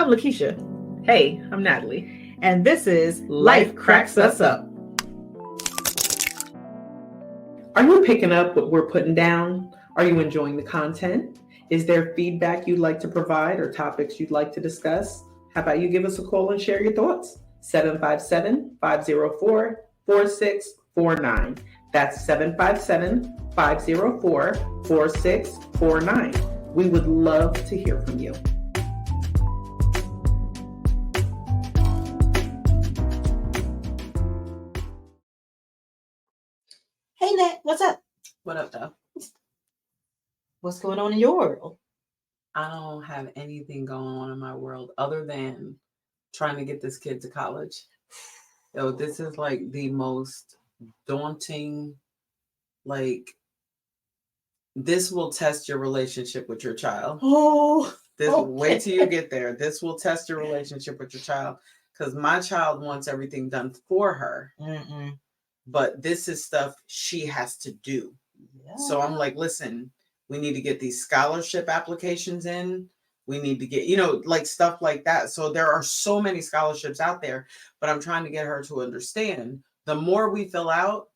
I'm LaKeshia. Hey, I'm Natalie. And this is Life Cracks Us Up. Are you picking up what we're putting down? Are you enjoying the content? Is there feedback you'd like to provide or topics you'd like to discuss? How about you give us a call and share your thoughts? 757-504-4649. That's 757-504-4649. We would love to hear from you. Hey, Nat, what's up? What up, though? What's going on in your world? I don't have anything going on in my world other than trying to get this kid to college. Yo, this is like the most daunting, this will test your relationship with your child. Oh, Wait till you get there. This will test your relationship with your child because my child wants everything done for her. But this is stuff she has to do. Yeah. So I'm like, listen, we need to get these scholarship applications in. We need to get, stuff like that. So there are so many scholarships out there, but I'm trying to get her to understand the more we fill out,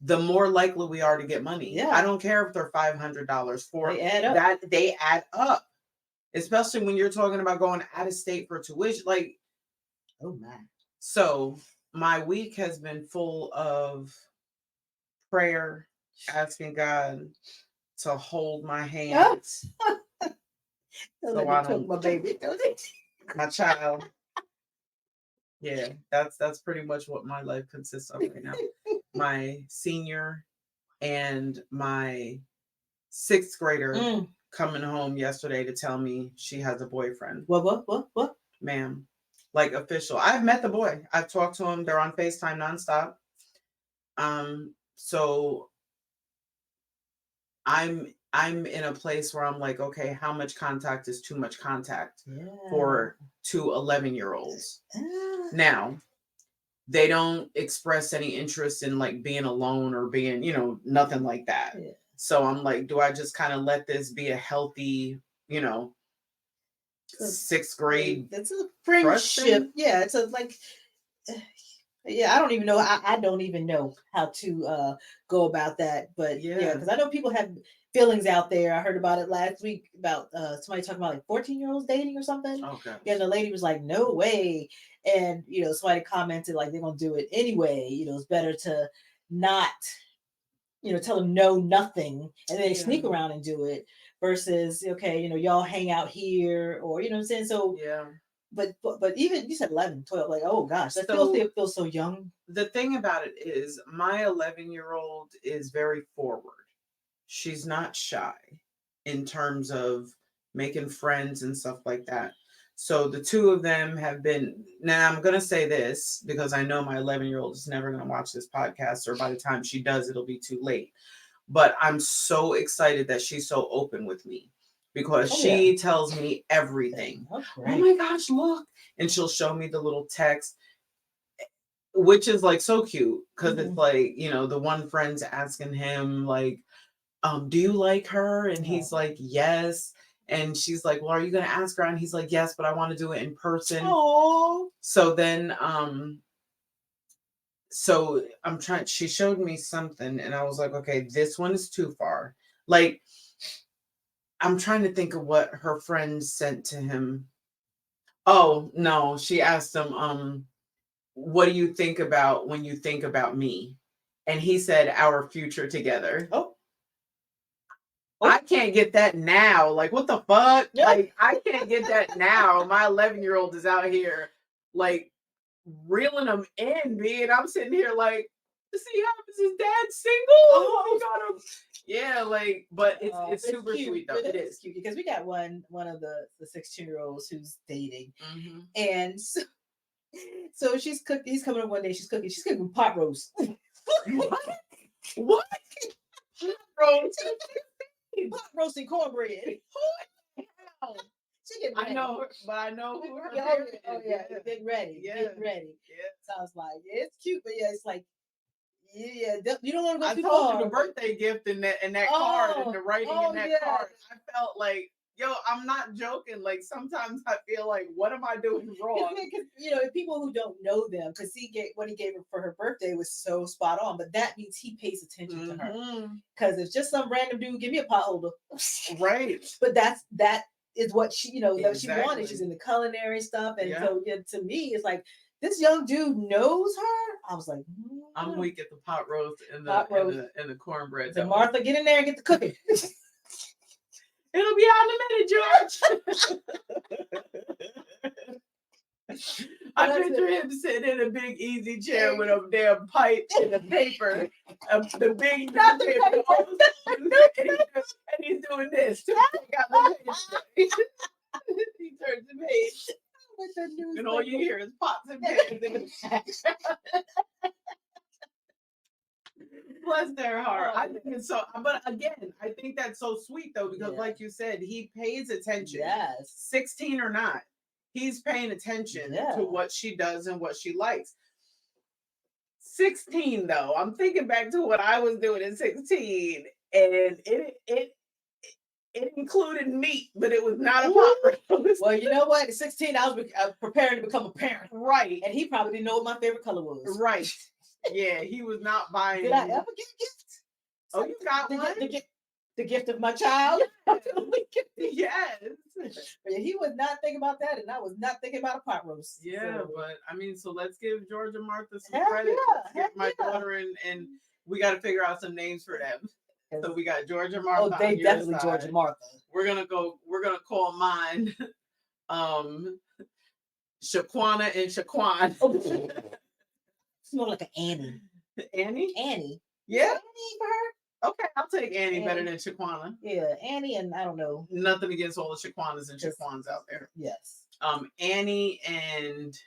the more likely we are to get money. Yeah. I don't care if they're $500 for they add up. that. They add up, especially when you're talking about going out of state for tuition. Oh my. So my week has been full of prayer, asking God to hold my hand. So I don't my baby. My child. Yeah, that's pretty much what my life consists of right now. My senior and my 6th grader coming home yesterday to tell me she has a boyfriend. What? Ma'am. Like official. I've met the boy. I've talked to him. They're on FaceTime nonstop. So I'm in a place where I'm like, okay, how much contact is too much contact for 2 11-year-olds? Now, they don't express any interest in being alone or being, nothing like that. Yeah. So I'm like, do I just kind of let this be a healthy, 6th grade? It's a friendship. Yeah, it's yeah, I don't even know. I don't even know how to go about that. But yeah, because I know people have feelings out there. I heard about it last week about somebody talking about 14-year-olds dating or something. Okay. Yeah, and the lady was like, "No way," and somebody commented like they're gonna do it anyway. It's better to not, tell them no, nothing, and then they sneak around and do it versus okay, y'all hang out here or what I'm saying. So yeah. But even you said 11, 12, like, oh gosh, that still feels so young. The thing about it is my 11-year-old is very forward. She's not shy in terms of making friends and stuff like that. So the two of them have been, now I'm going to say this because I know my 11-year-old is never going to watch this podcast, or by the time she does, it'll be too late. But I'm so excited that she's so open with me. Because she tells me everything. Oh my gosh, look. And she'll show me the little text, which is so cute. Because it's the one friend's asking him do you like her? And he's like, yes. And she's like, well, are you going to ask her? And he's like, yes, but I want to do it in person. Oh. So then, she showed me something and I was like, okay, this one is too far. I'm trying to think of what her friend sent to him. Oh, no. She asked him, what do you think about when you think about me? And he said, our future together. Oh. I can't get that now. What the fuck? I can't get that now. My 11-year-old is out here, reeling them in, me. And I'm sitting here to see how is his dad single? Oh my God. Yeah, but it's super cute. Sweet though. It is cute because we got one of the 16-year-olds who's dating, and so he's coming up one day. She's cooking pot roast. What? Pot roast and cornbread. I know her, but I know who her parents is. Oh yeah, get ready. Yeah. So I was like, it's cute, but yeah, it's yeah, you don't want to go too far. I told you the birthday gift in that card and the writing in that card. I felt Yo, I'm not joking. Like sometimes I feel like, what am I doing wrong? Because you know, people who don't know them, because what he gave her for her birthday was so spot on. But that means he pays attention to her. Because it's just some random dude, give me a pot holder, right? But that is what she, you know, that she Exactly. wanted. She's in the culinary stuff, and so to me, it's like this young dude knows her. I was like, I'm weak at the pot roast and the cornbread. So Martha, get in there and get the cooking. It'll be out in a minute, George. I picture him sitting in a big easy chair with a damn pipe and a paper, the big paper, and he's doing this. He turns the page, and all you hear is pots and pans. Bless their heart. I think it's so, but again, I think that's so sweet though, because like you said, he pays attention. Yes. 16 or not, he's paying attention to what she does and what she likes. 16 though, I'm thinking back to what I was doing at 16, and it included meat, but it was not a pot roast. Well, you know what? At 16, I was preparing to become a parent. Right. And he probably didn't know what my favorite color was. Right. Yeah, he was not buying. Did I ever get a gift? Oh, you got one? The gift of my child? Yes. But he was not thinking about that, and I was not thinking about a pot roast. Yeah, so. But I mean, so let's give George and Martha some Heck credit. Yeah, let's give my daughter and we got to figure out some names for them. So we got George and Martha. Oh, they definitely George and Martha. We're gonna call mine Shaquana and Shaquan. It's more like an Annie. Annie? Yeah. Annie for her? Okay, I'll take Annie better than Shaquana. Yeah, Annie, and I don't know. Nothing against all the Shaquanas and Shaquans out there. Yes. Annie and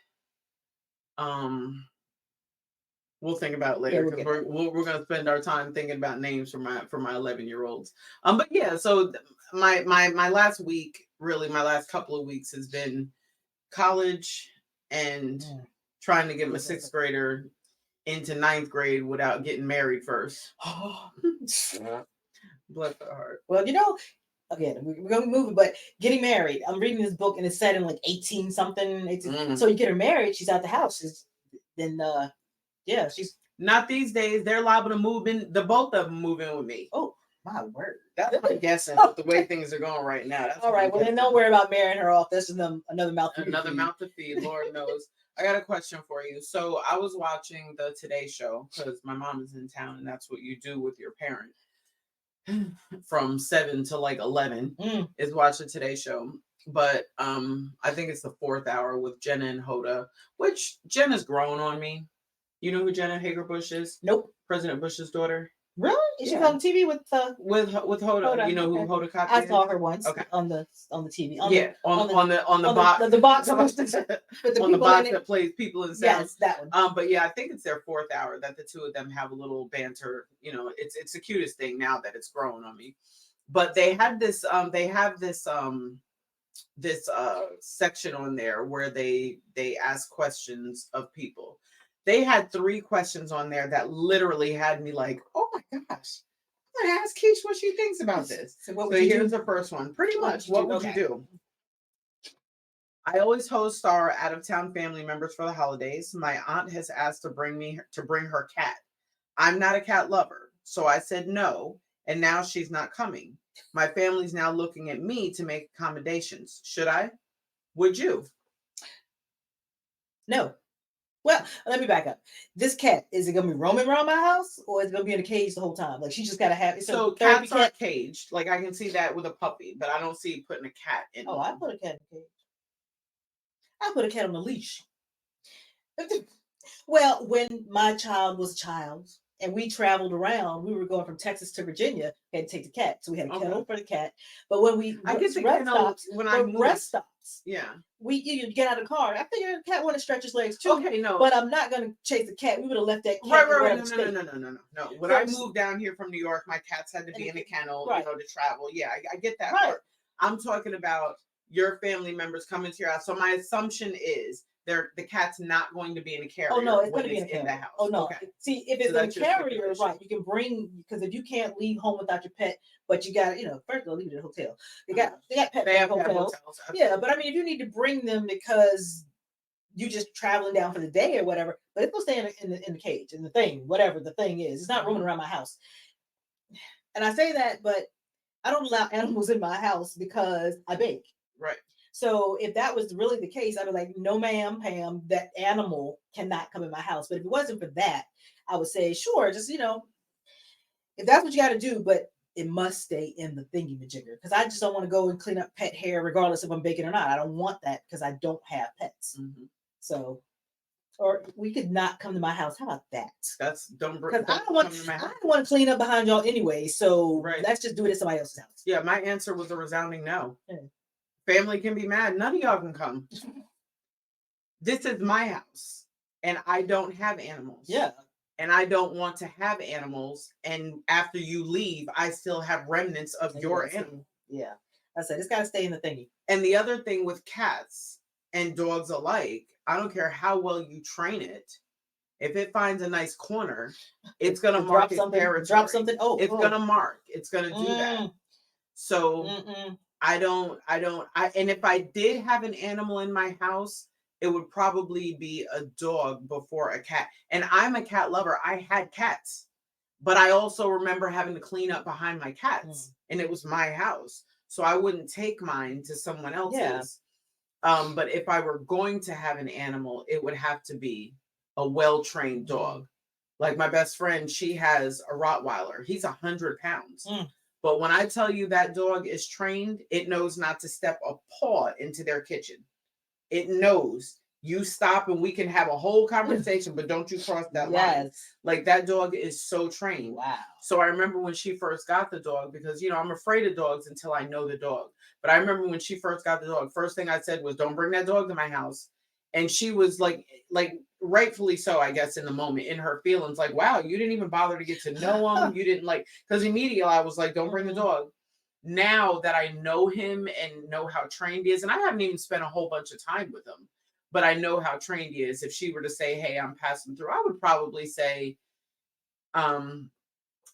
we'll think about it later because we're gonna spend our time thinking about names for my 11-year-olds. But yeah, so my last week, really my last couple of weeks has been college and trying to get my 6th grader into 9th grade without getting married first. Bless her heart. Well, you know, again, we're gonna be moving, but getting married. I'm reading this book and it's set in like 18 something. So you get her married, she's out the house. She's not these days. They're liable to move in. The both of them move in with me. Oh my word! That's what I'm guessing. With the way things are going right now. That's all right. Well, then don't worry about marrying her off. That's just another mouth. Mouth to feed. Lord knows. I got a question for you. So I was watching the Today Show because my mom is in town, and that's what you do with your parent from 7 to like 11 is watch the Today Show. But I think it's the 4th hour with Jenna and Hoda, which Jenna's grown on me. You know who Jenna Hager-Bush is? Nope. President Bush's daughter. Really? Is she on TV with Hoda? You know who Hoda Kotb is? I saw her once on the TV. On the box. The box on the box that plays People in Sound. Yes, that one. But yeah, I think it's their 4th hour that the two of them have a little banter. You know, it's the cutest thing now that it's grown on me. But they have this section on there where they ask questions of people. They had 3 questions on there that literally had me like, oh my gosh, I'm gonna ask Keish what she thinks about this. So here's the first one. Pretty much, what would you do? I always host our out-of-town family members for the holidays. My aunt has asked to bring her cat. I'm not a cat lover, so I said no, and now she's not coming. My family's now looking at me to make accommodations. Should I? Would you? No. Well, let me back up. This cat, is it going to be roaming around my house or is it going to be in a cage the whole time? Like she just got to have it. So cats aren't caged. Like I can see that with a puppy, but I don't see putting a cat in. Oh, I put a cat in a cage. I put a cat on a leash. Well, when my child was a child and we traveled around, we were going from Texas to Virginia, we had to take the cat. So we had a kennel for the cat. But when I get the kennel when I move. Rest stops. Yeah. You get out of the car. I figured the cat wanted to stretch his legs too. Okay, no. But I'm not going to chase the cat. We would have left that cat. Right. No. When I moved down here from New York, my cats had to be in a kennel, to travel. Yeah, I get that part. I'm talking about your family members coming to your house. So my assumption is the cat's not going to be in a carrier. Oh no, it's when going to be in a carrier. the house. Oh no. Okay. See, if it's So in a that's your carrier, stipulation. right? You can bring, because if you can't leave home without your pet, but you got, first of all, leave it at a hotel. They got pet They have to have hotels. hotels. Yeah, but I mean, if you need to bring them because you just traveling down for the day or whatever, but it's gonna stay in the cage, in the thing, whatever the thing is. It's not roaming around my house. And I say that, but I don't allow animals in my house because I bake. Right. So if that was really the case, I'd be like, no, ma'am, Pam, that animal cannot come in my house. But if it wasn't for that, I would say, sure, just, if that's what you got to do, but it must stay in the thingy majigger. Because I just don't want to go and clean up pet hair, regardless if I'm baking or not. I don't want that because I don't have pets. Mm-hmm. So, or we could not come to my house. How about that? Because I don't want to clean up behind y'all anyway. So let's just do it at somebody else's house. Yeah, my answer was a resounding no. Yeah. Family can be mad. None of y'all can come. This is my house, and I don't have animals. Yeah. And I don't want to have animals. And after you leave, I still have remnants of your animal. Yeah. I said, it's got to stay in the thingy. And the other thing with cats and dogs alike, I don't care how well you train it. If it finds a nice corner, it's going to mark its territory. Drop something. It's going to mark. It's going to do that. So and if I did have an animal in my house, it would probably be a dog before a cat. And I'm a cat lover. I had cats, but I also remember having to clean up behind my cats, and it was my house. So I wouldn't take mine to someone else's. Yeah. But if I were going to have an animal, it would have to be a well-trained dog. Like my best friend, she has a Rottweiler. He's 100 pounds. But when I tell you that dog is trained, it knows not to step a paw into their kitchen. It knows you stop and we can have a whole conversation, but don't you cross that line. Like that dog is so trained. Wow. So I remember when she first got the dog, because, I'm afraid of dogs until I know the dog. But I remember when she first got the dog, first thing I said was, don't bring that dog to my house. And she was like rightfully so, I guess, in the moment, in her feelings, like, wow, you didn't even bother to get to know him. You didn't because immediately I was like, don't bring the dog. Now that I know him and know how trained he is, and I haven't even spent a whole bunch of time with him, but I know how trained he is. If she were to say, hey, I'm passing through, I would probably say,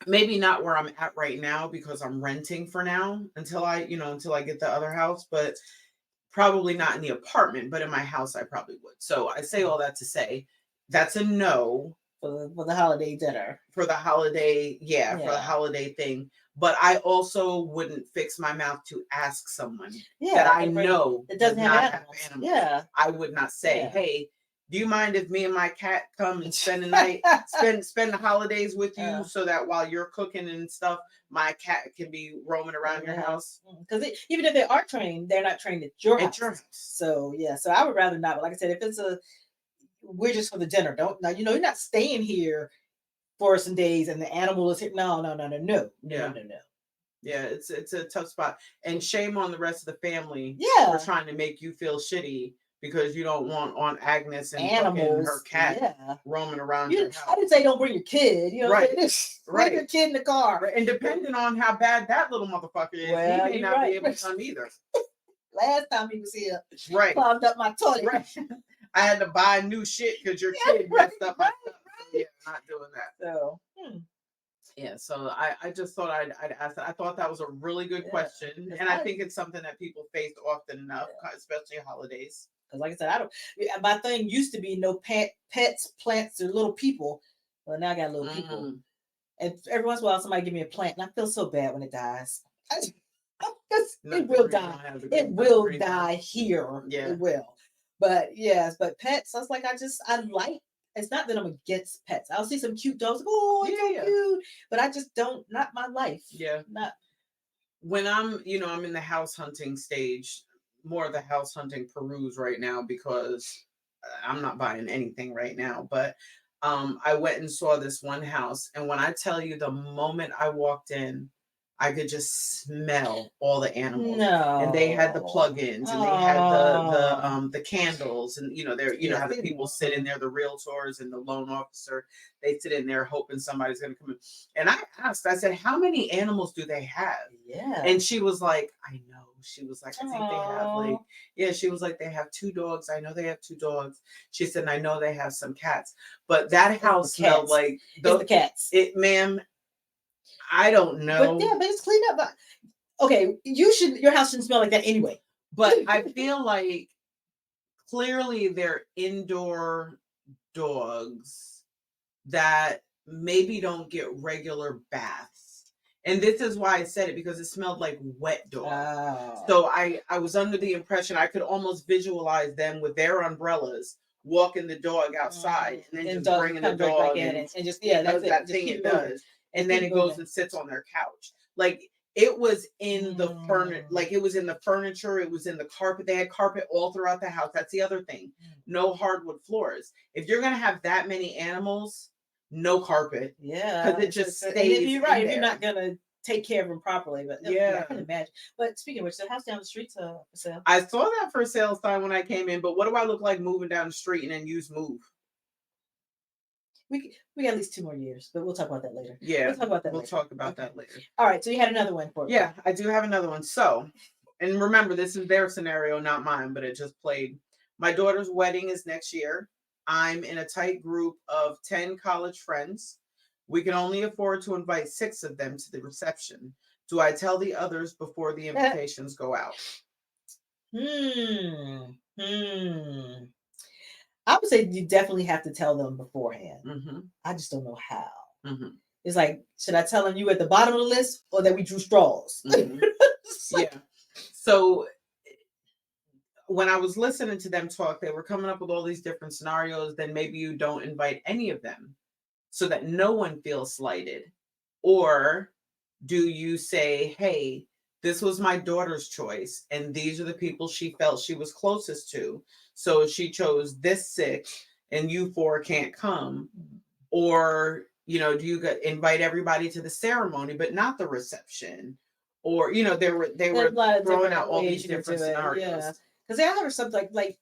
maybe not where I'm at right now because I'm renting for now until I get the other house, but probably not in the apartment, but in my house, I probably would. So I say all that to say that's a no for the holiday dinner. For the holiday, for the holiday thing. But I also wouldn't fix my mouth to ask someone that I know that doesn't have animals. Yeah. I would not say, hey, do you mind if me and my cat come and spend the night, spend the holidays with you so that while you're cooking and stuff, my cat can be roaming around your house? Because even if they are trained, they're not trained at your house. So, so I would rather not. But like I said, if it's we're just for the dinner. You're not staying here for some days and the animal is here. No. No. Yeah, it's a tough spot. And shame on the rest of the family for trying to make you feel shitty because you don't want Aunt Agnes and animals, her cat roaming around your house. I didn't say don't bring your kid. Bring your kid in the car. Right. And depending on how bad that little motherfucker is, he may not be able to come either. Last time he was here, climbed up my toilet. Right. I had to buy new shit because your kid messed up my stuff. Yeah, not doing that. So, yeah. So I just thought I'd ask that. I thought that was a really good question, and I think it's something that people face often enough, especially holidays. Because, like I said, my thing used to be no pets, plants, or little people. Well, now I got little people, and every once in a while somebody give me a plant, and I feel so bad when it dies. It will die. It will die here. Yeah, it will. But but pets, I was like, I like. It's not that I'm against pets. I'll see some cute dogs. Oh, it's so cute. But I just don't. Not my life. Yeah. Not when I'm in the house hunting stage. More of the house hunting peruse right now because I'm not buying anything right now. But I went and saw this one house, and when I tell you, the moment I walked in, I could just smell all the animals. No. And they had the plugins, and they had the candles, and they're how the people sit in there, the realtors and the loan officer, they sit in there hoping somebody's gonna come in. And I asked, I said, how many animals do they have? Yeah. And she was like, I know. She was like, I think they have she was like, they have 2 dogs. I know they have 2 dogs. She said, and I know they have some cats. But that house smelled like the cats. Ma'am, I don't know. But it's cleaned up. But, okay, your house shouldn't smell like that anyway. But I feel like clearly they're indoor dogs that maybe don't get regular baths. And this is why I said it, because it smelled like wet dog. Oh. So I was under the impression I could almost visualize them with their umbrellas walking the dog outside and then just bringing the dog in and just that's that thing it does. And then it goes and sits on their couch. Like, it was in the furniture, like it was in the furniture, it was in the carpet. They had carpet all throughout the house. That's the other thing. No hardwood floors. If you're gonna have that many animals, no carpet. Yeah. Because it just stays. And if you're right, if you're not gonna take care of them properly, but I can imagine. But speaking of which, the house down the street's for sale. I saw that for sale sign when I came in, but what do I look like moving down the street and then use move? We got at least 2 more years, but we'll talk about that later. Yeah, we'll talk about that. We'll talk about that later. All right, so you had another one for me. Yeah, I do have another one. So, and remember, this is their scenario, not mine, but it just played. My daughter's wedding is next year. I'm in a tight group of 10 college friends. We can only afford to invite 6 of them to the reception. Do I tell the others before the invitations go out? I would say you definitely have to tell them beforehand. Mm-hmm. I just don't know how. Mm-hmm. It's like, should I tell them you at the bottom of the list or that we drew straws? Mm-hmm. Yeah. So when I was listening to them talk, they were coming up with all these different scenarios. Then maybe you don't invite any of them so that no one feels slighted. Or do you say, hey, this was my daughter's choice, and these are the people she felt she was closest to. So she chose this 6, and you 4 can't come. Or, do you invite everybody to the ceremony, but not the reception? Or, they were throwing out all these different scenarios. Yeah. Because I heard something like,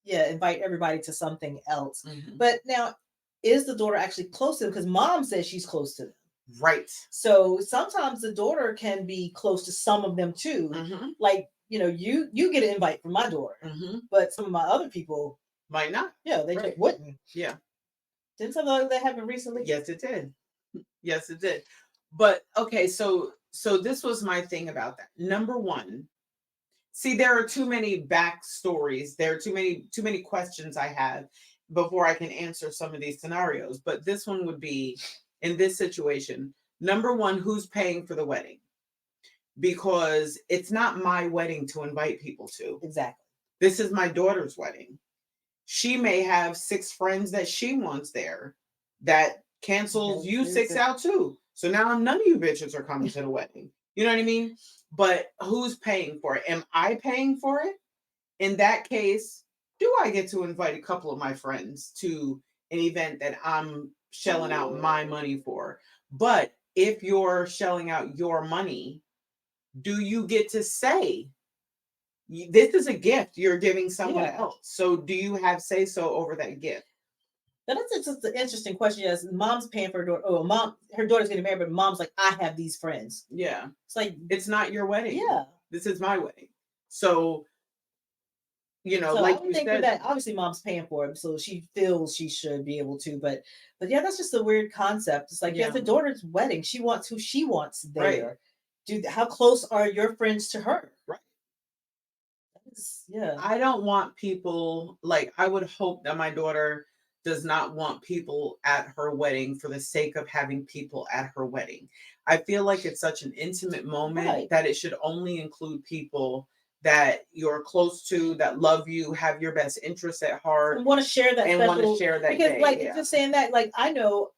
invite everybody to something else. Mm-hmm. But now, is the daughter actually close to them? Because mom says she's close to them. Right. So sometimes the daughter can be close to some of them too. Mm-hmm. Like, you get an invite from my daughter, mm-hmm. but some of my other people might not. Yeah, they just wouldn't. Yeah. Didn't something like that happen recently? Yes, it did. Yes, it did. But okay, so this was my thing about that. Number one, see, there are too many backstories. There are too many questions I have before I can answer some of these scenarios. But this one would be, in this situation, number one, who's paying for the wedding? Because it's not my wedding to invite people to. Exactly. This is my daughter's wedding. She may have 6 friends that she wants there that cancels you 6 out too. So now none of you bitches are coming to the wedding. You know what I mean? But who's paying for it? Am I paying for it? In that case, do I get to invite a couple of my friends to an event that I'm shelling out my money for? But if you're shelling out your money, do you get to say, this is a gift you're giving someone else? So do you have say so over that gift? That's just an interesting question. Yes, mom's paying for her daughter. Oh, her daughter's getting married, but mom's like, I have these friends. Yeah. It's like, it's not your wedding. Yeah. This is my wedding. So, so like I you think said, that obviously mom's paying for it, so she feels she should be able to. But yeah, that's just a weird concept. It's like, it's the daughter's wedding. She wants who she wants there. Right. How close are your friends to her? Right. Yeah. I don't want people, like, I would hope that my daughter does not want people at her wedding for the sake of having people at her wedding. I feel like it's such an intimate moment that it should only include people that you're close to, that love you, have your best interests at heart, and want to share that because day. Like, just saying that, like, I know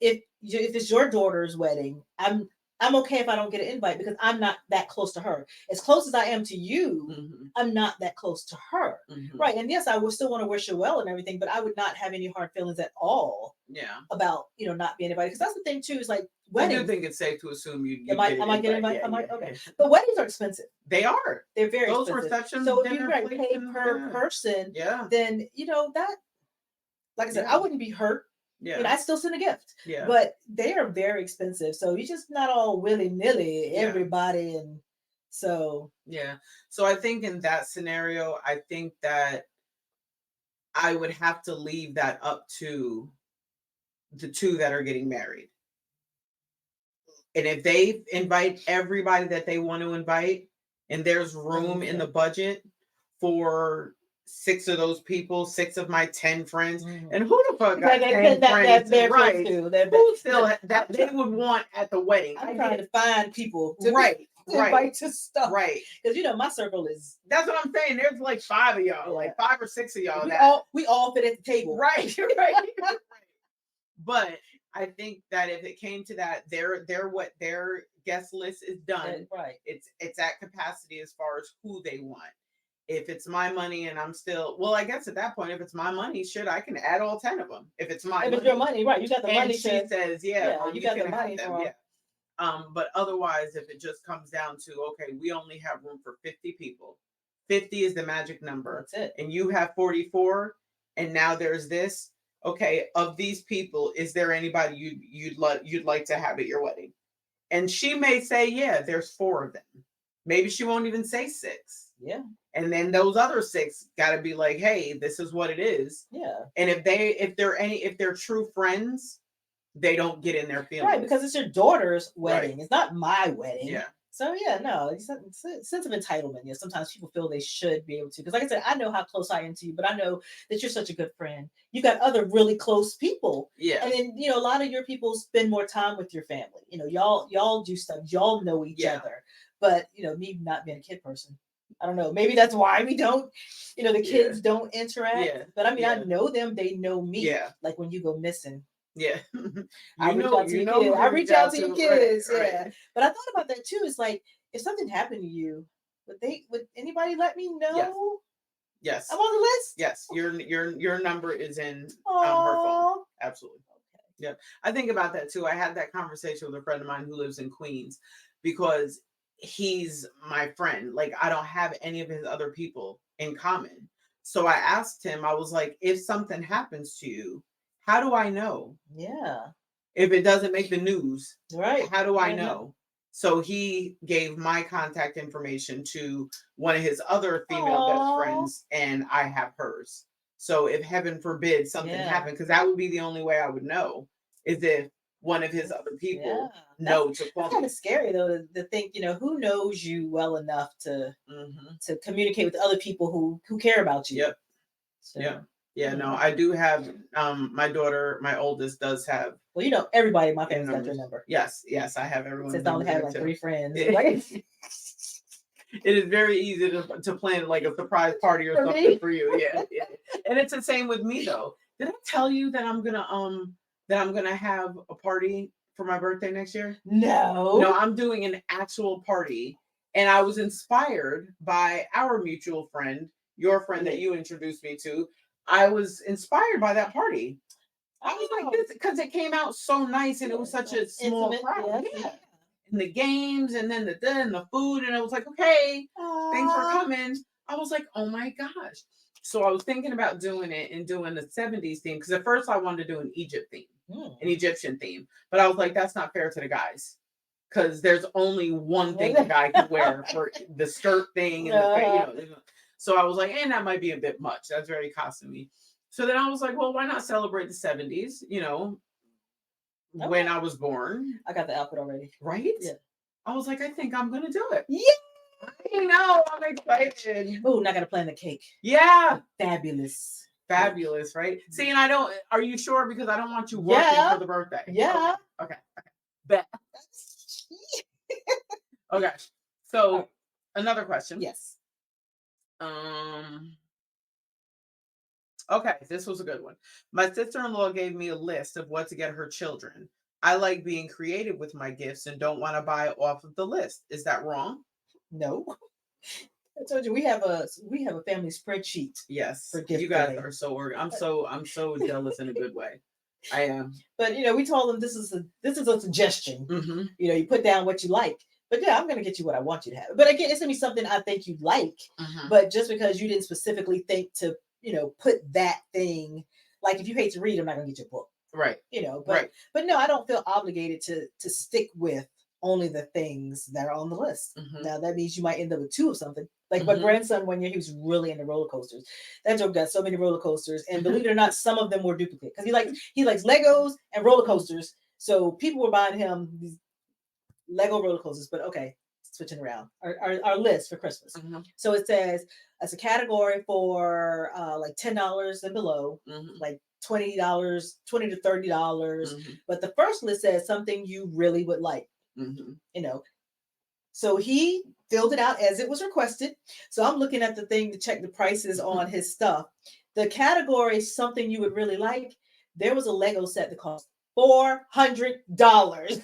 if it's your daughter's wedding, I'm okay if I don't get an invite because I'm not that close to her. As close as I am to you, I'm not that close to her. Right. And yes, I would still want to wish her well and everything, but I would not have any hard feelings at all Yeah. about, not being invited. Because that's the thing too, is like I weddings. do think it's safe to assume you Am I getting invited? Okay. But weddings are expensive. They are. They're very Those expensive. reception So if you dinner pay plates per person, Yeah. then that, like I said, Yeah. I wouldn't be hurt. Yeah. I still send a gift. Yeah. But they are very expensive. So you're just not all willy-nilly, everybody. And so. Yeah. So I think in that scenario, I think that I would have to leave that up to the two that are getting married. And if they invite everybody that they want to invite, and there's room in the budget for 6 of those people, 6 of my 10 friends, and who the fuck got 10 friends? Right. Who still that they would want at the wedding? I'm trying to find people to invite to stuff. Right. Because my circle is. That's what I'm saying. There's like 5 of y'all, like 5 or 6 of y'all. We all fit at the table. Right. Right. But I think that if it came to that, their guest list is done. Right. It's at capacity as far as who they want. If it's my money and I'm still, I guess at that point, if it's my money, I can add all 10 of them. If it's my money. If it's your money, right? You got the money. She says, you got the money them. Yeah. But otherwise, if it just comes down to, okay, we only have room for 50 people. 50 is the magic number. That's it. And you have 44, and now there's this. Okay, of these people, is there anybody you'd like to have at your wedding? And she may say, yeah, there's 4 of them. Maybe she won't even say 6. Yeah. And then those other 6 got to be like, hey, this is what it is. Yeah. And if they're true friends, they don't get in their feelings. Right, because it's your daughter's wedding. Right. It's not my wedding. Yeah. So no, it's a sense of entitlement. Yeah, sometimes people feel they should be able to. Because like I said, I know how close I am to you, but I know that you're such a good friend. You got other really close people. Yeah. And then a lot of your people spend more time with your family. Y'all do stuff. Y'all know each other. But me not being a kid person. I don't know. Maybe that's why we don't, the kids don't interact. Yeah. But I mean, I know them. They know me. Yeah. Like when you go missing. Yeah. I reach out to your kids. Right, yeah. Right. But I thought about that too. It's like, if something happened to you, would anybody let me know? Yes. I'm on the list? Yes. Your number is in her phone. Absolutely. Okay. Yeah. I think about that too. I had that conversation with a friend of mine who lives in Queens because he's my friend. Like, I don't have any of his other people in common. So I asked him, I was like, if something happens to you, how do I know? Yeah. If it doesn't make the news, right? How do I know? So he gave my contact information to one of his other female best friends, and I have hers. So if heaven forbid something happened, because that would be the only way I would know, is if one of his other people know to call. That's kind of scary though to think, who knows you well enough to communicate with other people who care about you. Yep. So. Yeah. Yeah, no, I do have, my daughter, my oldest does have. Well, everybody in my family's got your number. Yes, I have everyone. Since I only have like 3 friends. It is very easy to plan like a surprise party or something for you. Yeah. And it's the same with me though. Did I tell you that I'm gonna have a party for my birthday next year? No, I'm doing an actual party. And I was inspired by our mutual friend, your friend that you introduced me to. I was inspired by that party. I was like, this because it came out so nice and it was such a small crowd. Yeah. And the games and then the food. And I was like, okay, thanks for coming. I was like, oh my gosh. So I was thinking about doing it and doing the 70s theme. Because at first I wanted to do an an Egyptian theme. But I was like, that's not fair to the guys. Because there's only one thing a guy can wear for the skirt thing. And so I was like, and that might be a bit much. That's very costumey. So then I was like, well, why not celebrate the 70s, when I was born. I got the outfit already. Right? Yeah. I was like, I think I'm going to do it. Yeah. I know. I'm excited. Oh, now I got to plan the cake. Yeah. Fabulous, right? See, and are you sure? Because I don't want you working for the birthday. Yeah. Okay. Bet. Okay. So another question. Yes. Okay, this was a good one. My sister-in-law gave me a list of what to get her children. I like being creative with my gifts and don't want to buy off of the list. Is that wrong? No. I told you we have a family spreadsheet Yes, for gift you guys giving. are so organized. I'm so jealous in a good way. I am. But we told them this is a suggestion. Mm-hmm. You put down what you like. But yeah, I'm gonna get you what I want you to have. But again, it's gonna be something I think you'd like. Mm-hmm. But just because you didn't specifically think to, put that thing, like if you hate to read, I'm not gonna get you a book. Right. But no, I don't feel obligated to stick with only the things that are on the list. Mm-hmm. Now that means you might end up with two of something. Like my grandson, one year he was really into roller coasters. That joke got so many roller coasters, and believe it or not, some of them were duplicate because he likes Legos and roller coasters. So people were buying him these Lego roller coasters. But okay, switching around our list for Christmas. Mm-hmm. So it says as a category for like $10 and below, like $20, $20 to $30. But the first list says something you really would like. So he filled it out as it was requested. So I'm looking at the thing to check the prices on his stuff. The category something you would really like. There was a Lego set that cost $400.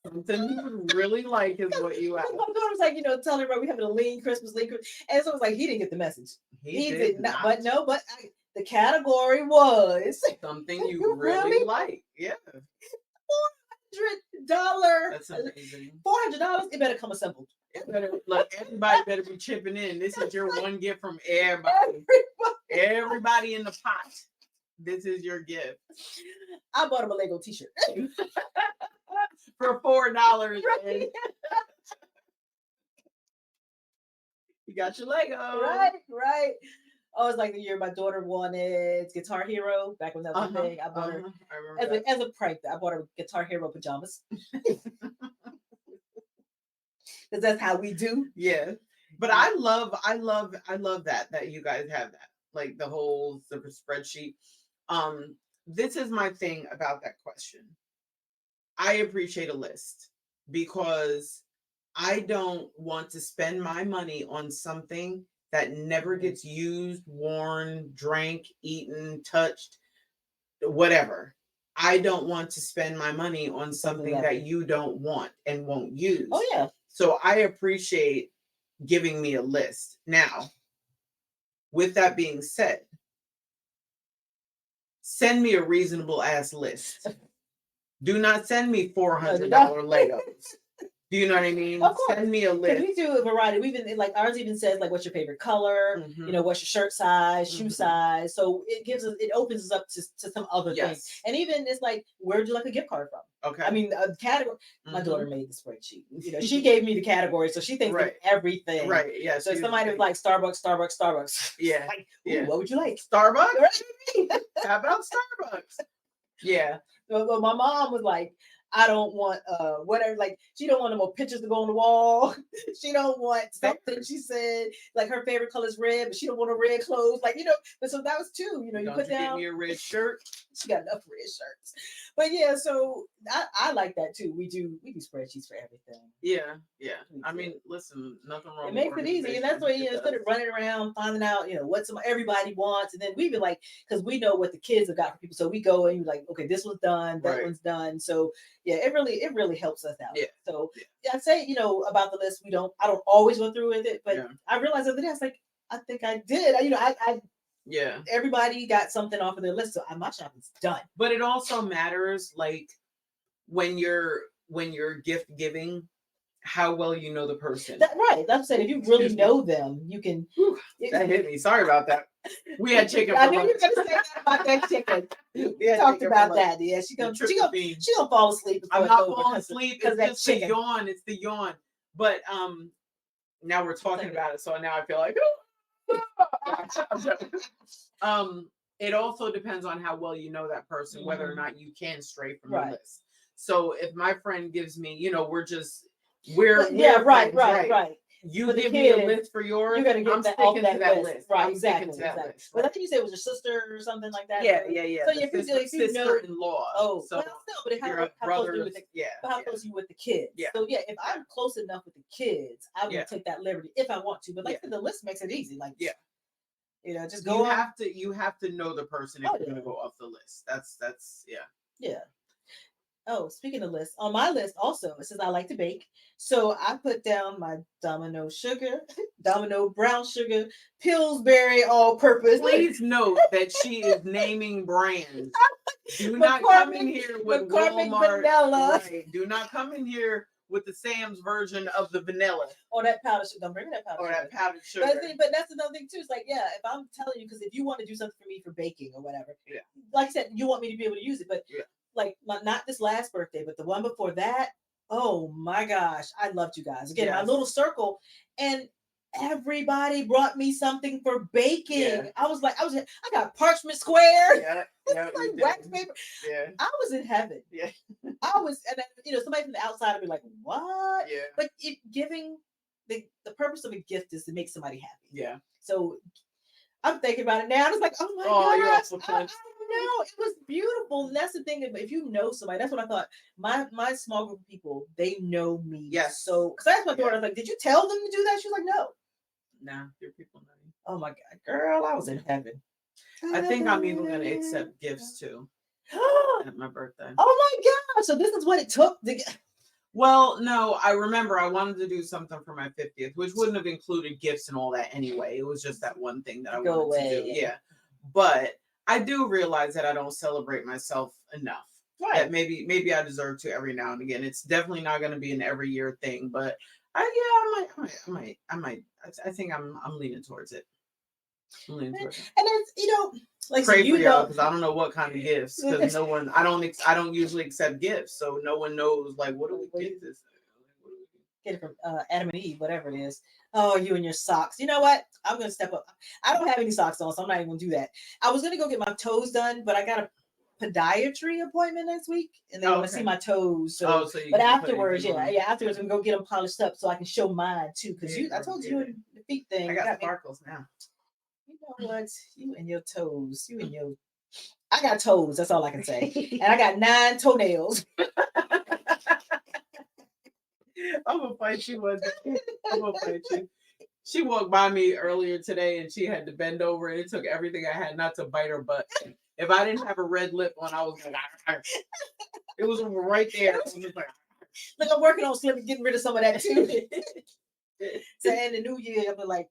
Something you really like is what you asked. My daughter was like, telling her we having a lean Christmas, and so it was like he didn't get the message. He did not. But no, the category was something you really like. Yeah. $400. That's amazing. $400. It better come assembled. Everybody better be chipping in. This is your one gift from everybody. Everybody in the pot. This is your gift. I bought him a Lego t-shirt. For $4. Right. You got your Lego. Right. Oh, it's like the year my daughter wanted Guitar Hero. Back when that was a thing. I bought her as a prank. I bought her Guitar Hero pajamas. Because that's how we do. Yeah. But I love that you guys have that. Like the whole spreadsheet. This is my thing about that question. I appreciate a list because I don't want to spend my money on something that never gets used, worn, drank, eaten, touched, whatever. I don't want to spend my money on something that you don't want and won't use. Oh, yeah. So I appreciate giving me a list. Now, with that being said, send me a reasonable ass list. Do not send me $400 Legos. Do you know what I mean? Of course. Send me a list. We do a variety. We've been like ours even says like what's your favorite color, what's your shirt size, shoe size. So it opens us up to some other things. And even it's like, where'd you like a gift card from? Okay. I mean, a category. My daughter made the spreadsheet. She gave me the category, so she thinks of everything. Right. Yeah. So somebody was like Starbucks. Yeah. Like, what would you like? Starbucks. How about Starbucks? Yeah. Well, my mom was like, I don't want whatever, like she don't want no more pictures to go on the wall. She don't want something. She said like her favorite color is red, but she don't want a red clothes. Like, but so that was two, you put down. Get me a red shirt. She got enough red shirts. But yeah, so I like that too. We do spreadsheets for everything. Yeah. I mean, listen, nothing wrong. It makes it easy, and that's why instead of running around finding out, what everybody wants, and then we be like, because we know what the kids have got for people, so we go and you're like, okay, this one's done, that one's done. So yeah, it really helps us out. Yeah. So I'd say about the list, I don't always go through with it, but I realized the other day I was like, I think I did. Yeah. Everybody got something off of their list, so my shopping's done. But it also matters, like when you're gift giving, how well you know the person. That's what I'm saying. If you really know them, you can. That hit me. Sorry about that. We had chicken. I knew you were going to say that about that chicken. We talked about that. Yeah, she gonna fall asleep. I'm not falling asleep. It's just the yawn. It's the yawn. But now we're talking about it, so now I feel like. It also depends on how well you know that person, whether or not you can stray from the list. So if my friend gives me, we're right. You give me a list for yours. You're gonna get that list. Right, exactly. But I think you said it was your sister or something like that. Yeah. So if you know sister-in-law. But how close are you with the kids? Yeah. So if I'm close enough with the kids, I will take that liberty if I want to. But the list makes it easy. Like just go. You have to know the person if you're gonna go off the list. That's. Yeah. Oh, speaking of lists, on my list also, it says I like to bake. So I put down my Domino sugar, Domino brown sugar, Pillsbury all purpose. Please note that she is naming brands. Do not come in here with McCormick Walmart. vanilla. Right. Do not come in here with the Sam's version of the vanilla. Or that powdered sugar. Don't bring me that powdered or sugar. that powdered sugar. But that's another thing too. It's like, yeah, if I'm telling you, because if you want to do something for me for baking or whatever, yeah, like I said, you want me to be able to use it. But yeah, like not this last birthday, but the one before that. Oh my gosh, I loved you guys. Again, my little circle, and everybody brought me something for baking. Yeah. I got parchment square. Yeah, like wax paper. Yeah. I was in heaven. Yeah. I was, and you know, somebody from the outside would be like, "What?" Yeah. But giving the purpose of a gift is to make somebody happy. Yeah. So I'm thinking about it now. I was like, "Oh my gosh!" I know it was beautiful. And that's the thing. If you know somebody, that's what I thought. My small group of people, they know me. Yes. So, because I asked my daughter, I was like, "Did you tell them to do that?" She was like, "No." Nah, your people know you. Oh my god, girl, I was in heaven. I think I'm even going to accept gifts too at my birthday. Oh my god! So this is what it took to get. Well, no, I remember I wanted to do something for my 50th, which wouldn't have included gifts and all that anyway. It was just that one thing that I wanted to do. Yeah. But I do realize that I don't celebrate myself enough. Right. That maybe I deserve to every now and again. It's definitely not going to be an every year thing, but I might. I think I'm leaning towards it. And it's, you know, like pray for y'all because I don't know what kind of gifts, because no one, I don't usually accept gifts, so no one knows like what do we get this. Get it from Adam and Eve, whatever it is. Oh, you and your socks. You know what? I'm gonna step up. I don't have any socks on, so I'm not even gonna do that. I was gonna go get my toes done, but I got a podiatry appointment next week, and they want to see my toes. So, but afterwards, afterwards, I'm gonna go get them polished up so I can show mine too. Because I told you in the feet thing. I got sparkles now. You know what? You and your toes. I got toes. That's all I can say. And I got 9 toenails. I'm gonna fight you one day. I'm gonna fight you. She walked by me earlier today and she had to bend over, and it took everything I had not to bite her butt. If I didn't have a red lip on, I was like, it was right there. I was just like, look, I'm working on getting rid of some of that too. So in the new year, I'll be like,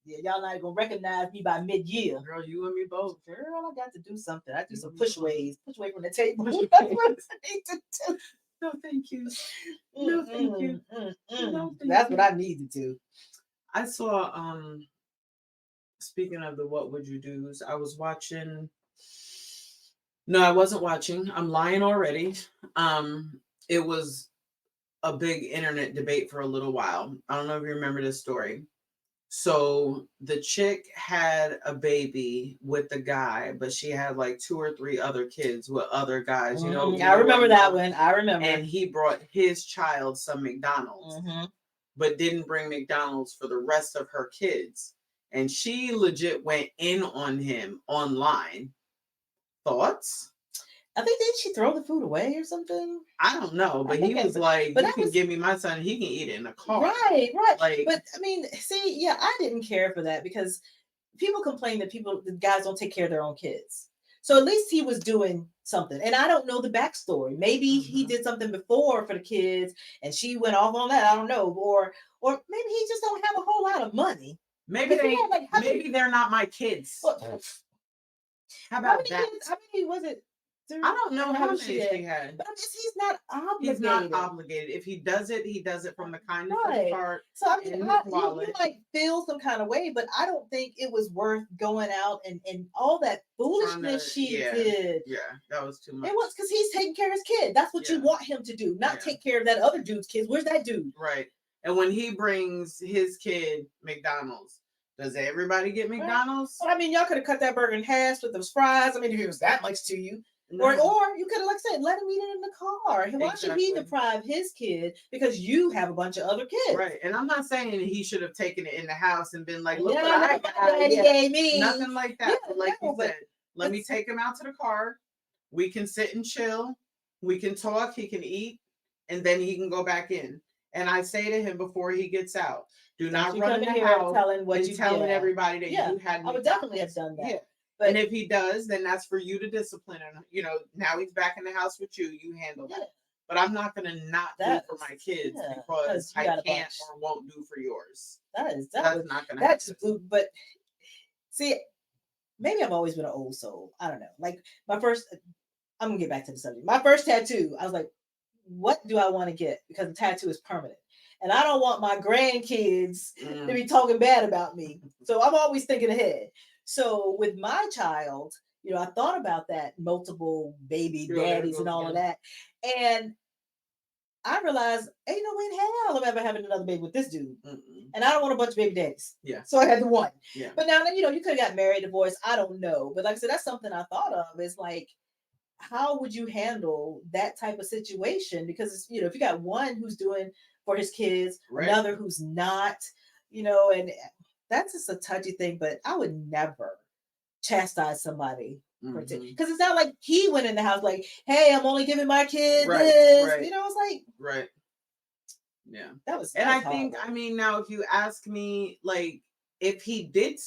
yeah, y'all not gonna recognize me by mid-year. Girl, you and me both. Girl, I got to do something. I do some push away from the table. That's what I need to do. No, thank you. No, thank you. No, that's what I need to do. I saw, speaking of the what would you do's, I was watching. No, I wasn't watching. I'm lying already. It was a big internet debate for a little while. I don't know if you remember this story. So the chick had a baby with the guy, but she had like 2 or 3 other kids with other guys. You know, I remember that one. I remember. And he brought his child some McDonald's, but didn't bring McDonald's for the rest of her kids. And she legit went in on him online. Thoughts? I think, did she throw the food away or something? I don't know, but he was like, "You can give me my son; he can eat it in the car." Right. Like, but I mean, see, yeah, I didn't care for that because people complain that the guys don't take care of their own kids. So at least he was doing something, and I don't know the backstory. Maybe he did something before for the kids, and she went off on that. I don't know, or maybe he just don't have a whole lot of money. Maybe they're not my kids. Well, how about that? How many was it? I don't know how many she had. But he's not obligated. He's not obligated. If he does it, he does it from the kindness of his heart. So I mean, you might feel some kind of way, but I don't think it was worth going out and all that foolishness she did. Yeah, that was too much. It was because he's taking care of his kid. That's what you want him to do, not take care of that other dude's kids. Where's that dude? Right. And when he brings his kid McDonald's, does everybody get McDonald's? Well, I mean, y'all could have cut that burger in half with those fries. I mean, if it was that much to you. No. Or you could have, like I said, let him eat it in the car. Why should he deprive his kid because you have a bunch of other kids? Right. And I'm not saying he should have taken it in the house and been like, look what I got. He gave me. Nothing like that. But like you said, let me take him out to the car. We can sit and chill. We can talk. He can eat. And then he can go back in. And I say to him before he gets out, do not run in the house telling everybody that you had. I would definitely have done that. Yeah. But and if he does, then that's for you to discipline him. You know, now he's back in the house with you. You handle that. But I'm not gonna not do for my kids because I can't or won't do for yours. That's not gonna happen. But see, maybe I've always been an old soul. I don't know. Like my first, I'm gonna get back to the subject. My first tattoo, I was like, what do I want to get? Because the tattoo is permanent. And I don't want my grandkids to be talking bad about me. So I'm always thinking ahead. So with my child, you know, I thought about that, multiple baby daddies and all of that. And I realized, ain't no way in hell I'm ever having another baby with this dude. And I don't want a bunch of baby daddies. Yeah. So I had the one. Yeah. But now, you know, you could have got married, divorced. I don't know. But like I said, that's something I thought of. Is like, how would you handle that type of situation? Because, you know, if you got one who's doing for his kids, another who's not, you know, and that's just a touchy thing. But I would never chastise somebody. Because it's not like he went in the house like, hey, I'm only giving my kid this. You know, it's like, yeah, that was. And I think, I mean, now if you ask me, like, if he did,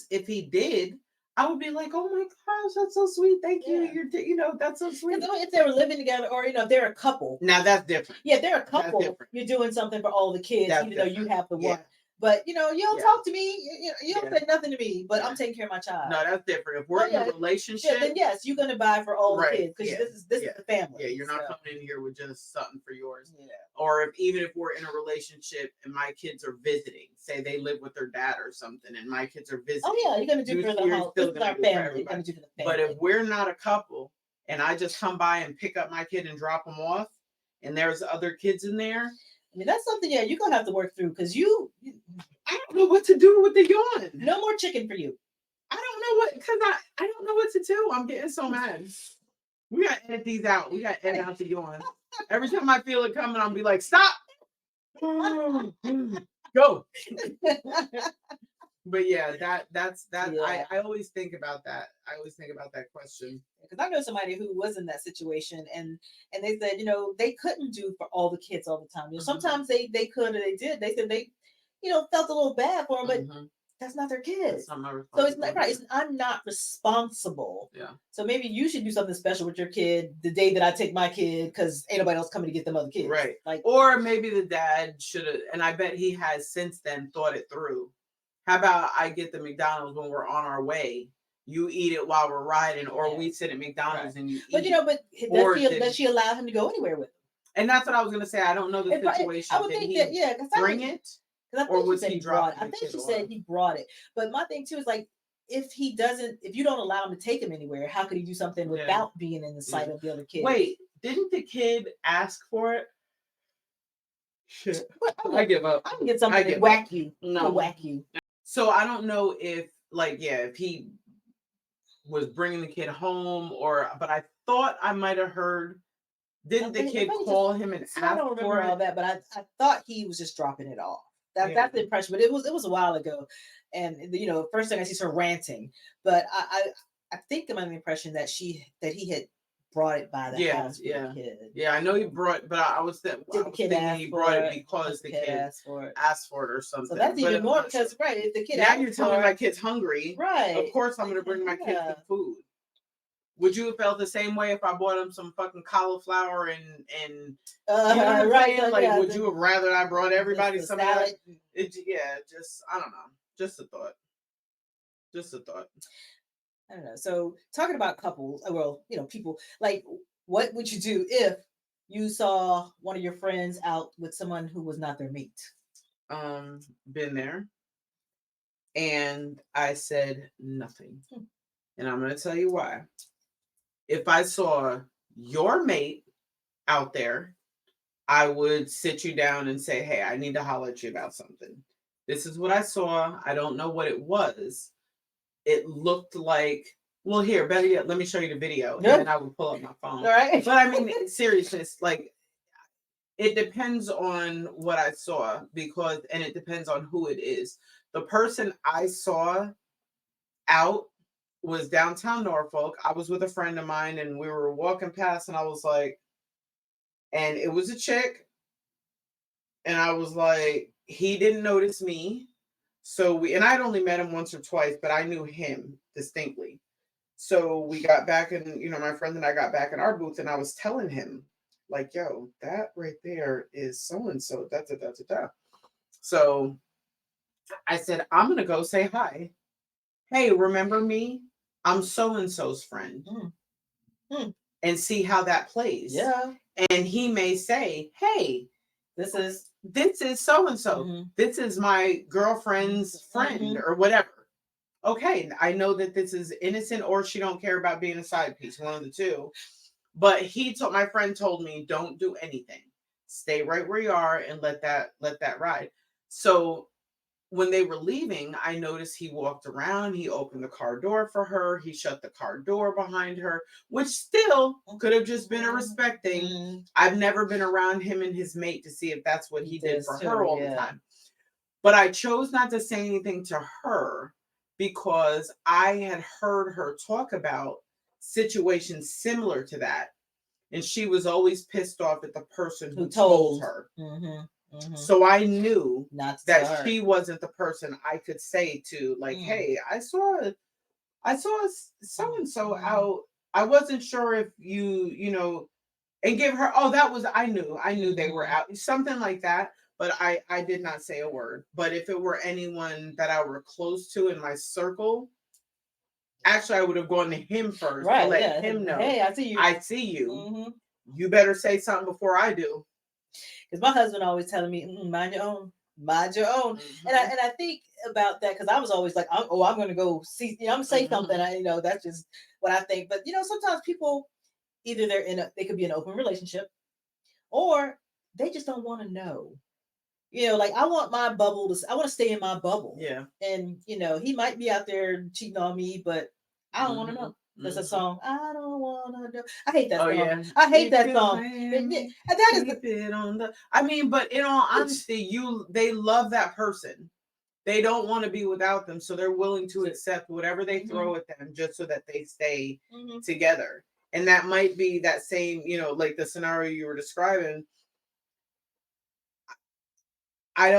I would be like, oh my gosh, that's so sweet. Thank you. You're, you know, that's so sweet. If they were living together, or you know, if they're a couple. Now that's different. Yeah, if they're a couple, you're doing something for all the kids, even though you have the one. But you know, you don't talk to me. You don't say nothing to me. But I'm taking care of my child. No, that's different. If we're in a relationship, then yes, you're gonna buy for all the kids because this is the family. Yeah, you're not coming in here with just something for yours. Yeah. Or even if we're in a relationship and my kids are visiting, say they live with their dad or something, and my kids are visiting. Oh yeah, you're gonna do for the house. This is our family. You're gonna do for the family. But if we're not a couple, and I just come by and pick up my kid and drop them off, and there's other kids in there. I mean, that's something, you're going to have to work through because I don't know what to do with the yawn. No more chicken for you. I don't know I don't know what to do. I'm getting so mad. We got to edit these out. We got to edit out the yawn. Every time I feel it coming, I'll be like, stop. Go. But yeah, that's yeah. I always think about that. I always think about that question. Because I know somebody who was in that situation and they said, you know, they couldn't do for all the kids all the time. You know, sometimes they could or they did. They said they, you know, felt a little bad for them, but that's not their kids. Not so it's not right. I'm not responsible. Yeah. So maybe you should do something special with your kid the day that I take my kid because ain't nobody else coming to get them other kids. Right. Like, or maybe the dad should have, and I bet he has since then thought it through. How about I get the McDonald's when we're on our way? You eat it while we're riding, or we sit at McDonald's and you eat. But you know, does she allow him to go anywhere with him? And that's what I was gonna say. I don't know the situation. I would think that bring it, or was he dropping? I think she said he brought it. But my thing too is like, if you don't allow him to take him anywhere, how could he do something without being in the sight of the other kids? Wait, didn't the kid ask for it? Shit, I give up. I can get something to whack you. No, to whack you. So I don't know if, like, if he was bringing the kid home but I thought I might have heard. Didn't the kid call him and ask? I don't remember all that, but I thought he was just dropping it off. That's the impression. But it was a while ago, and you know, first thing I see her ranting. But I think I'm under the impression that he had brought it by the house. Yeah, I know he brought, but I was thinking he brought it because the kid asked for it or something. So that's even more because if the kid now you're telling me my kid's hungry, right? Of course I'm going to bring my kid some food. Would you have felt the same way if I bought him some fucking cauliflower and you know what I'm saying? Like, would you have rather I brought everybody some salad? Just I don't know. Just a thought. I don't know. So talking about couples, well, you know, people, like, what would you do if you saw one of your friends out with someone who was not their mate? Been there. And I said nothing. And I'm going to tell you why. If I saw your mate out there, I would sit you down and say, hey, I need to holler at you about something. This is what I saw. I don't know what it was. It looked like, well, here, better yet, let me show you the video. And then I would pull up my phone. All right. But I mean, seriously, like, it depends on what I saw and it depends on who it is. The person I saw out was downtown Norfolk. I was with a friend of mine and we were walking past and I was like, and it was a chick. And I was like, he didn't notice me. So and I'd only met him once or twice, but I knew him distinctly. So we got back and, my friend and I got back in our booth and I was telling him, like, yo, that right there is so-and-so, da, da, da, da, da. So I said, I'm going to go say hi. Hey, remember me? I'm so-and-so's friend. And see how that plays. Yeah. And he may say, hey, this is so-and-so. This is my girlfriend's friend or whatever. Okay, I know that this is innocent or she don't care about being a side piece, one of the two. But my friend told me, don't do anything. Stay right where you are and let that ride. So when they were leaving, I noticed he walked around, he opened the car door for her, he shut the car door behind her, which still could have just been a respect thing. I've never been around him and his mate to see if that's what he did for her all the time. But I chose not to say anything to her because I had heard her talk about situations similar to that. And she was always pissed off at the person who told her. So I knew that she wasn't the person I could say to, like, hey, I saw so-and-so out. I wasn't sure if and give her, I knew they were out. Something like that. But I did not say a word. But if it were anyone that I were close to in my circle, actually I would have gone to him first to let him know. Hey, I see you. I see you. You better say something before I do. Because my husband always telling me, mind your own. Mind your own. And I think about that because I was always like, I'm going to go see, I'm going to say something. That's just what I think. But, sometimes people, either they could be in an open relationship or they just don't want to know. Like I want my bubble I want to stay in my bubble. Yeah. And, he might be out there cheating on me, but I don't want to know. There's a song, I don't want to know. I hate that song. Yeah. I hate that song. And that is but in all honesty, they love that person. They don't want to be without them. So they're willing to accept whatever they throw at them just so that they stay together. And that might be that same, like the scenario you were describing. I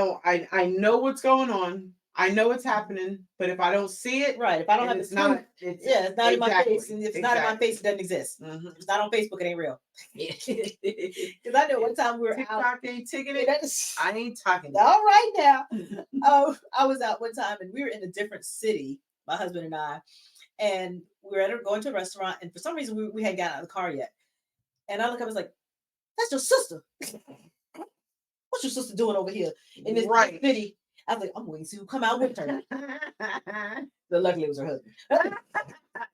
know what's going on. I know it's happening, but if I don't see it, right? If I don't have it's not in my face, and if it's not in my face, it doesn't exist. If it's not on Facebook, it ain't real. Because I know one time we were TikTok out. ain't ticking it. I ain't talking. All right now. I was out one time, and we were in a different city, my husband and I, and we were going to a restaurant, and for some reason we hadn't gotten out of the car yet. And I look up, I was like, "That's your sister." What's your sister doing over here in this city? I was like, I'm waiting to see who come out with her. But luckily it was her husband.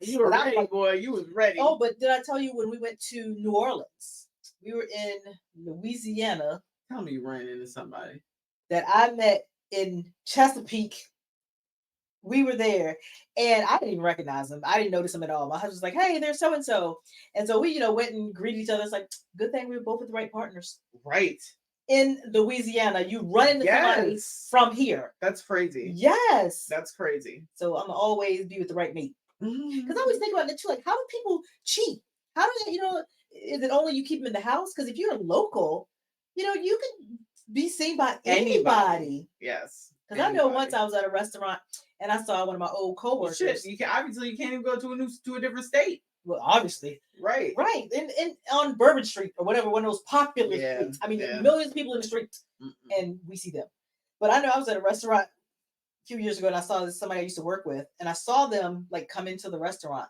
You were ready, boy. You was ready. Oh, but did I tell you when we went to New Orleans? We were in Louisiana. Tell me you ran into somebody that I met in Chesapeake. We were there, and I didn't even recognize them. I didn't notice them at all. My husband was like, "Hey, there's so and so," and so we, went and greeted each other. It's like, good thing we were both with the right partners. Right. In Louisiana, you run into somebody from here. That's crazy. Yes. That's crazy. So I'm always be with the right mate. Because I always think about it too, like, how do people cheat? How do they, is it only you keep them in the house? Because if you're local, you can be seen by anybody. Yes. Because I know once I was at a restaurant and I saw one of my old coworkers. Well, shit, you can't even go to a different state. Well, obviously. Right. And on Bourbon Street or whatever, one of those popular streets. I mean, millions of people in the streets, and we see them. But I know I was at a restaurant a few years ago, and I saw somebody I used to work with, and I saw them like come into the restaurant.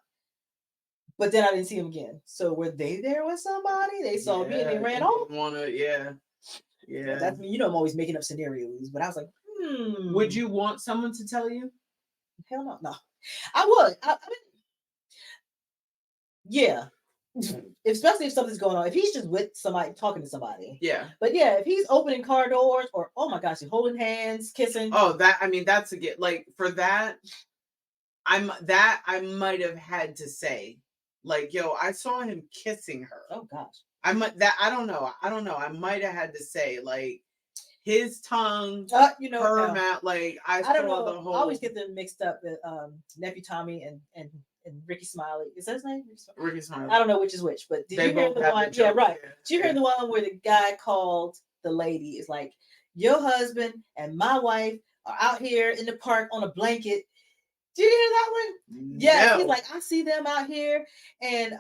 But then I didn't see them again. So were they there with somebody? They saw me and they ran off. Yeah. That's me. I'm always making up scenarios. But I was like, Would you want someone to tell you? Hell no. No. I would. I mean, yeah. Especially if something's going on. If he's just with somebody, talking to somebody. Yeah. But yeah, if he's opening car doors or, oh my gosh, he's holding hands, kissing. Oh, that's a get. Like, for that, I might have had to say, like, yo, I saw him kissing her. Oh gosh. I don't know. I might have had to say, like, his tongue, her mouth, like, I don't know. The whole. I always get them mixed up with Nephew Tommy and Ricky Smiley. Is that his name? Ricky Smiley. I don't know which is which, but did you hear the one? Yeah, right. Did you hear the one where the guy called the lady is like, your husband and my wife are out here in the park on a blanket. Do you hear that one? Yes. No. He's like, I see them out here, and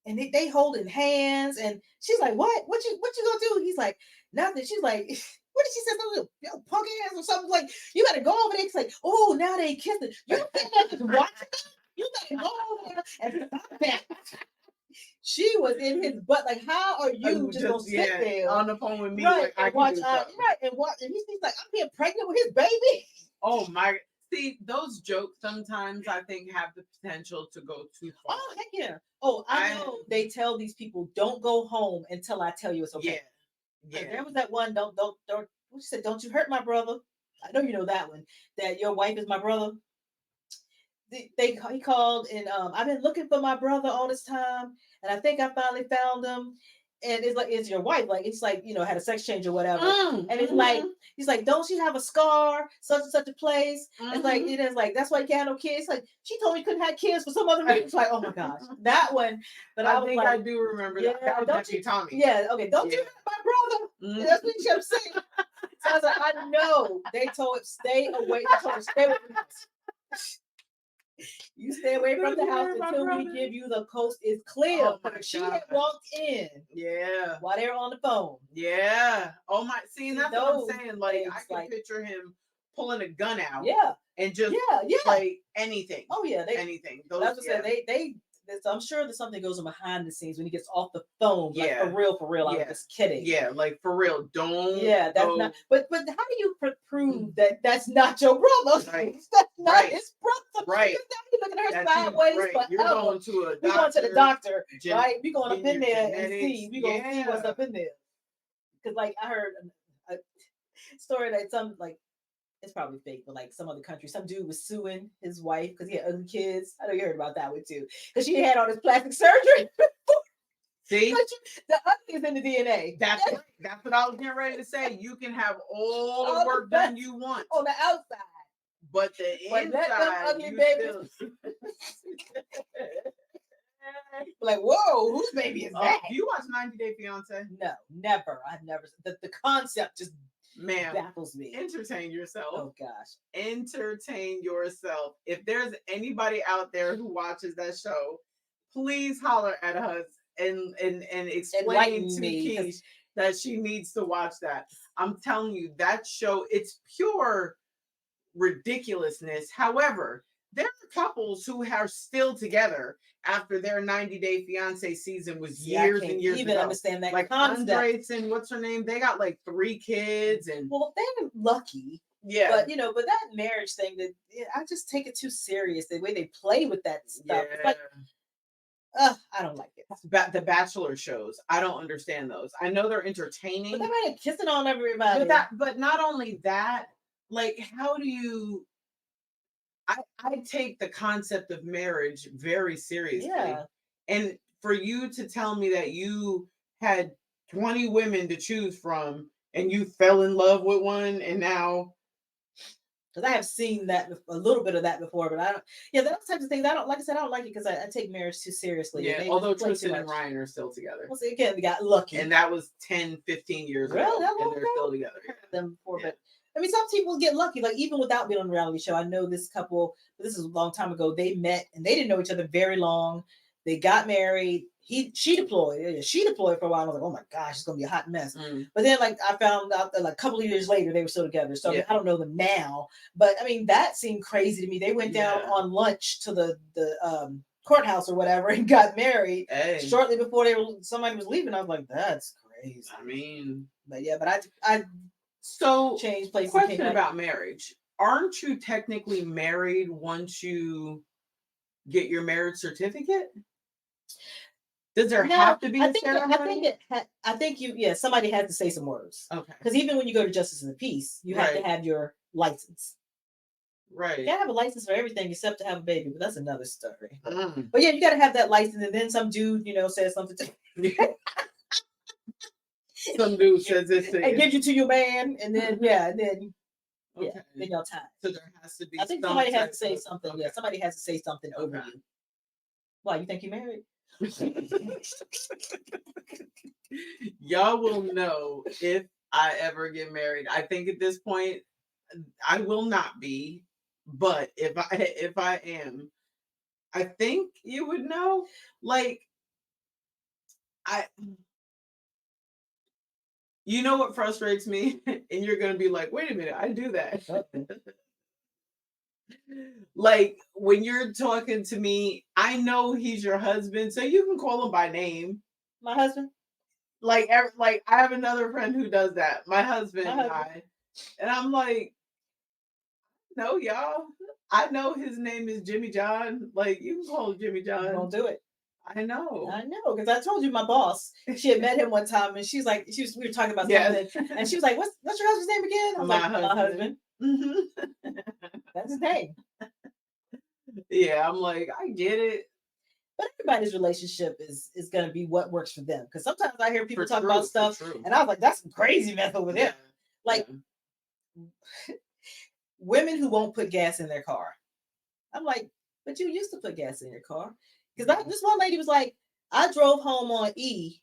they holding hands, and she's like, what you gonna do? He's like, nothing. She's like, what did she say? Something, punk ass or something, like, you gotta go over there. He's like, oh, now they kissing. You don't think that just watching them? You gotta go over there and stop that. She was in his butt. Like, how are you just gonna sit there on the phone with me? right, Like, I and can watch do something. right, and watch, and he's like, I'm being pregnant with his baby. Oh my! See, those jokes sometimes I think have the potential to go too far. Oh, heck yeah. Oh, I know they tell these people, don't go home until I tell you it's okay. Yeah. There was that one, don't, what she said, don't you hurt my brother. I know you know that one, that your wife is my brother. He called, and I've been looking for my brother all this time, and I think I finally found him. And it's like, it's your wife, like, it's like, had a sex change or whatever. And it's like, he's like, don't she have a scar, such and such a place? It's like, it is like, that's why you can't have no kids. Like, she told me you couldn't have kids for some other reason. It's like, oh my gosh, that one. But I think, like, I do remember that. That was actually Tommy. Yeah, okay, don't you hurt my brother. That's what she kept saying. So I was like, I know. They told him, stay away. They told him, stay away from us. You stay away from the house until we give you the coast is clear. Oh she had walked in. Yeah. While they were on the phone. Yeah. Oh my. See, that's what I'm saying. Like, I can picture him pulling a gun out. Yeah. And just like anything. Oh yeah. Anything. That's what they I'm sure that something goes on behind the scenes when he gets off the phone. Like, for real. I'm just kidding. Yeah, like for real. Don't. Yeah, that's not. But how do you prove that that's not your brother? Right. That's not his brother. Right. You're looking at her sideways. Right. You're going to a doctor. We're going to the doctor, right? We're going up in there and see. We're going to see what's up in there. Because, like, I heard a story that some, like, it's probably fake, but like some other country, some dude was suing his wife because he had ugly kids. I know you heard about that one too, because she had all this plastic surgery. See, the ugly is in the DNA. That's what I was getting ready to say. You can have all the work done you want on the outside, but the inside, ugly babies. Like, whoa, whose baby is that? Do you watch 90 Day Fiance? No, never. I've never. The concept just. Man, baffles me. Entertain yourself. Oh gosh. Entertain yourself. If there's anybody out there who watches that show, please holler at us and explain to Keish that she needs to watch that. I'm telling you, that show, it's pure ridiculousness. However, there are couples who are still together after their 90 Day Fiance season was years and years ago. I can't understand that. Like Andres and what's her name? They got like 3 kids, and well, they're lucky. Yeah, but but that marriage thing, that I just take it too serious. The way they play with that stuff, like, I don't like it. The Bachelor shows, I don't understand those. I know they're entertaining, but they're not kissing on everybody. But not only that, like, how do you? I take the concept of marriage very seriously. Yeah. And for you to tell me that you had 20 women to choose from and you fell in love with one, and now. Because I have seen that, a little bit of that before, but I don't. Yeah, those types of things. I don't, like I said, I don't like it because I take marriage too seriously. Yeah, although Tristan and Ryan are still together. Well, see, again, we got lucky. And that was 10, 15 years ago. And they're still together. Them before, but. I mean, some people get lucky, like even without being on a reality show. I know this couple, this is a long time ago, they met and they didn't know each other very long. They got married. She deployed. She deployed for a while. I was like, oh my gosh, it's going to be a hot mess. But then, like, I found out that like a couple of years later, they were still together. So I mean, I don't know them now. But I mean, that seemed crazy to me. They went down on lunch to the courthouse or whatever and got married shortly before somebody was leaving. I was like, that's crazy. I mean, but yeah, but I So, change places. Question about marriage. Aren't you technically married once you get your marriage certificate? Does there have to be a ceremony? I think somebody had to say some words. Okay. Because even when you go to Justice of the Peace, you have to have your license. Right. You gotta have a license for everything except to have a baby, but that's another story. But yeah, you gotta have that license, and then some dude, says something to you. Some dude says this thing. And gives you to your man, and then then y'all tie. So there has to be. I think somebody has to say something. Okay. Yeah, somebody has to say something over you. Why, you think you married? Y'all will know if I ever get married. I think at this point, I will not be. But if I am, I think you would know. Like, I, you know what frustrates me, and you're gonna be like, wait a minute, I do that. Like when you're talking to me, I know he's your husband, so you can call him by name. My husband. Like, like I have another friend who does that. My husband and I'm like, no, y'all. I know his name is Jimmy John. Like, you can call him Jimmy John. Don't do it. I know, because I told you my boss. She had met him one time, and she's like, we were talking about something, and she was like, "What's your husband's name again?" I was my husband. Mm-hmm. That's his name. Yeah, I'm like, I get it. But everybody's relationship is going to be what works for them. Because sometimes I hear people talk about stuff, and I was like, "That's some crazy mess over there." Like women who won't put gas in their car. I'm like, but you used to put gas in your car. Because this one lady was like, I drove home on E,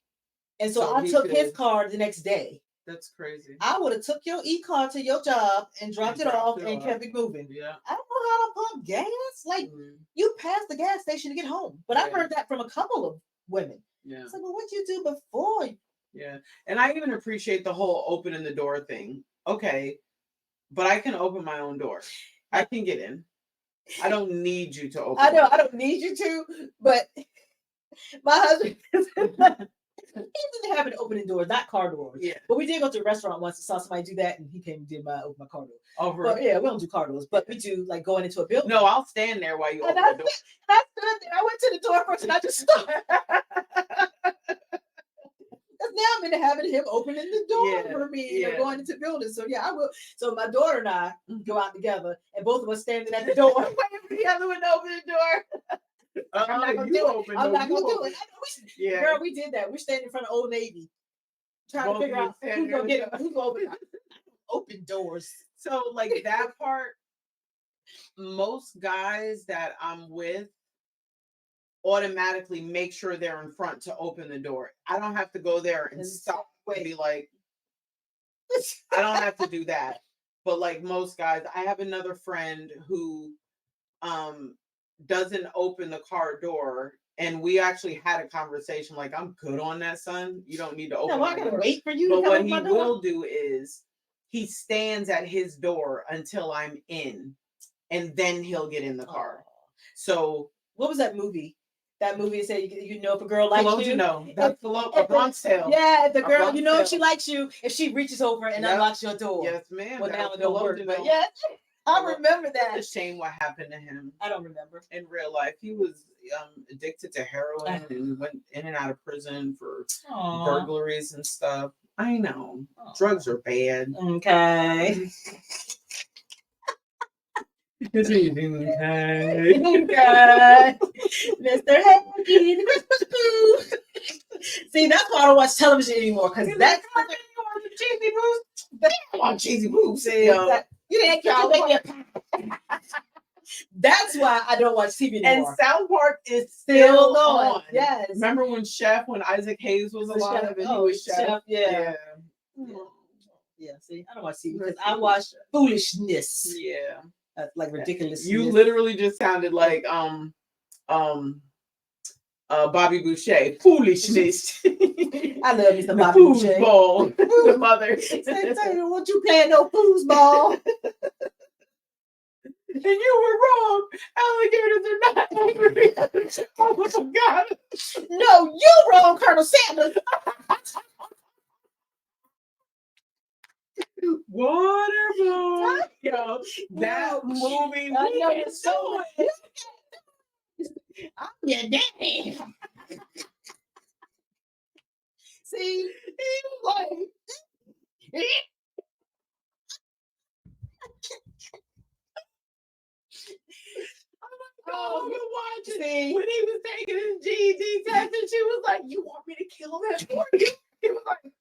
and so I took his car the next day. That's crazy. I would have took your E car to your job and dropped it off and kept it moving. Yeah. I don't know how to pump gas. Like, you pass the gas station to get home. But I've heard that from a couple of women. Yeah. It's like, well, what'd you do before? Yeah. And I even appreciate the whole opening the door thing. Okay. But I can open my own door. I can get in. I don't need you to open. I know, I don't need you to, but my husband he didn't have an opening doors, not car doors. Yeah. But we did go to a restaurant once and saw somebody do that, and he came and did open my car door. Over. But yeah, we don't do car doors, but we do like going into a building. No, I'll stand there while you open the door. I stood there. I went to the door first and I just stopped. Now I'm into having him opening the door for me and going into buildings. So yeah, I will. So my daughter and I go out together, and both of us standing at the door waiting for the other one to open the door. I'm not gonna do it. I'm not gonna do it. Girl, we did that. We're standing in front of Old Navy, trying to figure out who's gonna get who's gonna open doors. So like that part, most guys that I'm with automatically make sure they're in front to open the door. I don't have to go there and stop and be like, I don't have to do that. But like most guys, I have another friend who doesn't open the car door, and we actually had a conversation like, I'm good on that, son. You don't need to open. No, I gotta wait for you. But what he will do is he stands at his door until I'm in, and then he'll get in the car. So what was that movie? That movie said you know if a girl likes you. No, that's a Bronx Tale. Yeah, if the girl, you know if she likes you, if she reaches over and unlocks your door. Yes, ma'am. Well, now it don't work. But yeah, I remember that. It's a shame what happened to him. I don't remember. In real life, he was addicted to heroin and went in and out of prison for burglaries and stuff. I know. Drugs are bad. Okay. Okay. Mr. Happy. See, that's why I don't watch television anymore, because that's cheesy boobs. They don't want cheesy boobs. You didn't That's why I don't watch TV anymore. And South Park is still on. Yes. Remember when Isaac Hayes was alive and he was Chef? Yeah. Yeah. See, I don't watch TV because I watch foolishness. Yeah. Like ridiculous. You literally just sounded like Bobby Boucher. Foolishness. I love me some Bobby Boucher. Foosball. The mother. Won't you play no foosball? And you were wrong. Alligators are not angry. Oh my God. No, you're wrong, Colonel Sanders. Waterboy. Yo, that movie. I know it's so. I'm your daddy. See, he was like. Oh, you watch it. When he was taking his GED test, and she was like, "You want me to kill that for you?" He was like.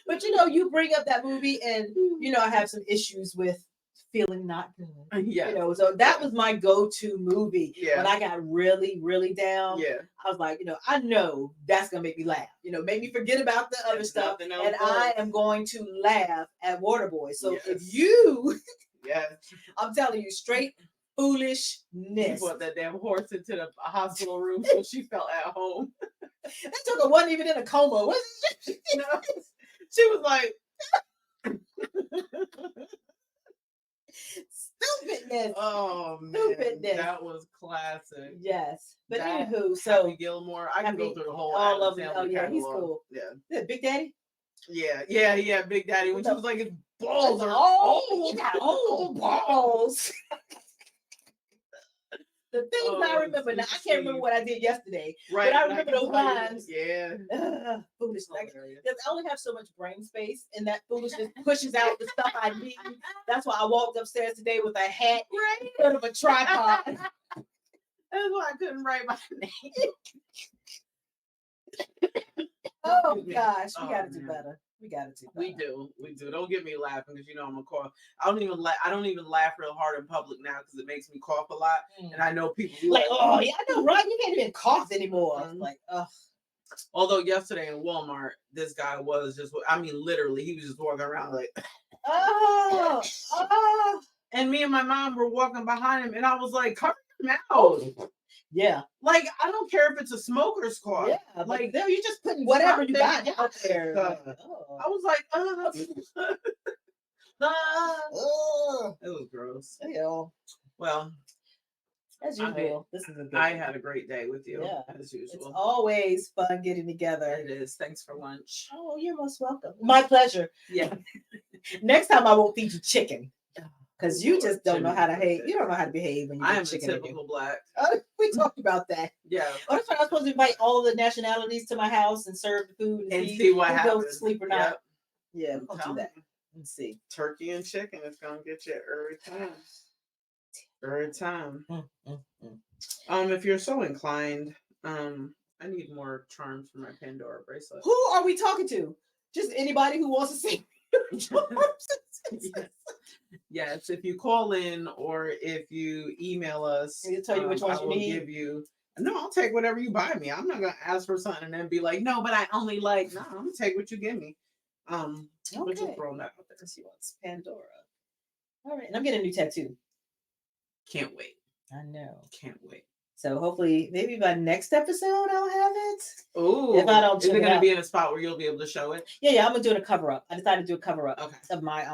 But you know, you bring up that movie, and you know, I have some issues with feeling not good. Yeah. You know, so that was my go-to movie when I got really, really down. Yeah. I was like, you know, I know that's gonna make me laugh. You know, make me forget about the other stuff, and I am going to laugh at Waterboy. So if you Yes. I'm telling you, straight foolishness. She brought that damn horse into the hospital room so she felt at home. That took her wasn't even in a coma. Was it? No. She was like, stupidness. oh man, Stupidness. that was classic. Yes, but That, anywho, so Happy Gilmore, I can go through the whole all Addams of them. Family Oh yeah, he's catalog. cool. Yeah, Is it Big Daddy? yeah, Big Daddy. When she was like, his balls are old. He got old balls. The things I remember now, I can't remember what I did yesterday, right? but I remember those lines. Yeah, Foolishness. Because I only have so much brain space, and that foolishness pushes out the stuff I need. That's why I walked upstairs today with a hat instead of a tripod. That's why I couldn't write my name. Oh gosh, we gotta do better. We gotta do better. We do. Don't get me laughing because you know I'm a cough. I don't even laugh real hard in public now because it makes me cough a lot. And I know people like, oh yeah, I know, right? You can't even cough anymore. Like, ugh. Although yesterday in Walmart, this guy was just, I mean, literally, he was just walking around like, oh. And me and my mom were walking behind him, and I was like, cover your mouth. Yeah. Like, I don't care if it's a smoker's cough. Yeah. Like, no, you're just putting whatever you got out there. I was like, it was gross. Yeah. Well, as usual, this is a good I had a great day with you. Yeah. As usual. It's always fun getting together. It is. Thanks for lunch. Oh, you're most welcome. My pleasure. Yeah. Next time I won't feed you chicken. Because you just don't know how to behave. You don't know how to behave when you I am chicken. a typical black. We talked about that. Yeah. Oh, that's why I was supposed to invite all the nationalities to my house and serve the food and see what happens. Goes to sleep or not. Yep. Yeah, we'll do that. Let's see. Turkey and chicken is gonna get you every time. Every time. If you're so inclined, I need more charms for my Pandora bracelet. Who are we talking to? Just anybody who wants to see. Yes, if you call in or if you email us, we'll tell you which ones you need. Give you. No, I'll take whatever you buy me. I'm not gonna ask for something and then be like, no, but I only like. No, I'm gonna take what you give me. But just throwing that out there. She wants Pandora. All right, and I'm getting a new tattoo. Can't wait. I know. Can't wait. So hopefully, maybe by next episode, I'll have it. Oh, if I don't, is it going to be in a spot where you'll be able to show it? Yeah. I'm gonna do a cover up. I decided to do a cover up of my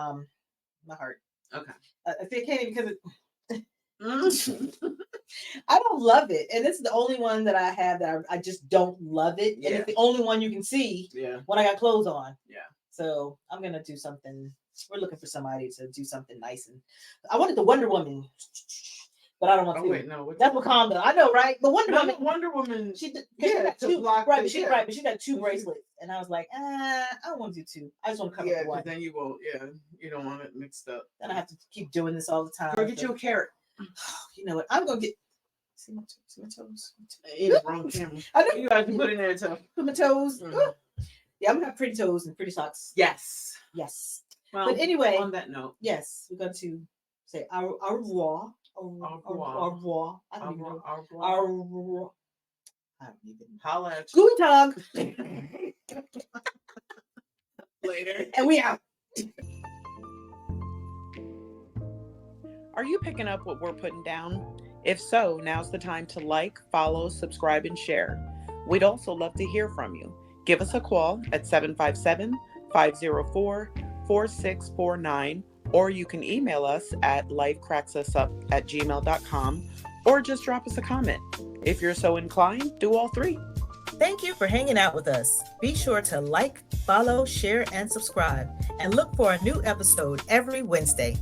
my heart. Okay. I can't even because I don't love it, and it's the only one that I have that I just don't love it, and it's the only one you can see. When I got clothes on. Yeah. So I'm gonna do something. We're looking for somebody to do something nice, and I wanted the Wonder Woman. But I don't want to. Wait, no. That's Wakanda. I know, right? But Wonder Woman. She got two. Right, but she got two bracelets, and I was like, I don't want to do two. I just want to cover one. Yeah, then you won't. Yeah, you don't want it mixed up. Then I have to keep doing this all the time. Go get you a carrot. You know what? I'm gonna get. See my toes. In the wrong camera. I know you got to put in there too. Put my toes. Yeah, I'm gonna have pretty toes and pretty socks. Yes. Well, but anyway, on that note, yes, we're going to say au revoir. Au revoir. I don't even know. Au revoir. I don't even know. Holla at you. Guten Tag. Later. And we out. Are you picking up what we're putting down? If so, now's the time to like, follow, subscribe, and share. We'd also love to hear from you. Give us a call at 757-504-4649, or you can email us at lifecracksusup@gmail.com, or just drop us a comment. If you're so inclined, do all three. Thank you for hanging out with us. Be sure to like, follow, share, and subscribe, and look for a new episode every Wednesday.